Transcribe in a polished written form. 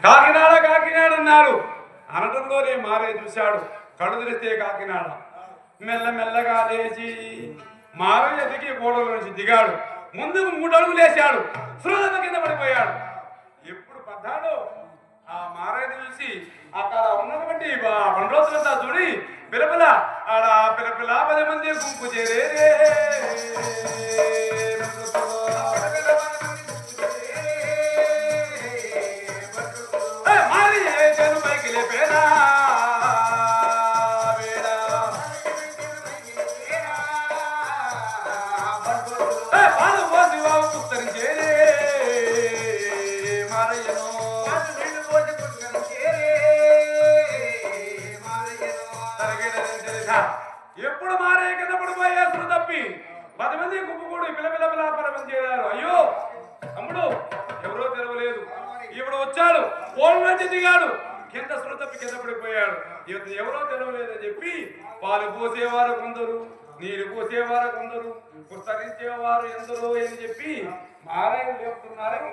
కాకినాడ కాకినాడ అన్నారు. అనటంలోనే మారే చూశాడు. కళ్ళు తెరిస్తే కాకినాడ. మెల్లమెల్లగా లేచి మారయ్య దిగి గోడల నుంచి దిగాడు. ముందుకు 3 అడుగులు వేశాడు. సృహత కింద పడిపోయాడు. ఎప్పుడు పడ్డాడో ఆ మారయ్యను చూసి అక్కడ ఉన్నటువంటి బండ్రోతులంతా చూడి పిలపిల ఆడ పిలపిల 10 మంది గుంపు చేరే మారి చెను పైకి లేపేనా పాలు పోసి బాబు పుస్తరించేరే మారయ్యను ఎప్పుడు మారే కింద పడిపోయా తప్పి 10 మంది గుంపుకూడి పిలపిలపని చేయారు. అయ్యో తమ్ముడు ఎవరో తెలవలేదు. ఇప్పుడు వచ్చాడు. ఓళ్ళ నుంచి దిగాడు. కింద తప్పి కింద పడిపోయాడు. ఎవరో తెలవలేదని చెప్పి పాలు పోసేవారు కొందరు, నీరు పోసేవారు కొందరు, పుస్తరించేవారు ఎందరో అని చెప్పి మారాయణ లేపుతున్నారు.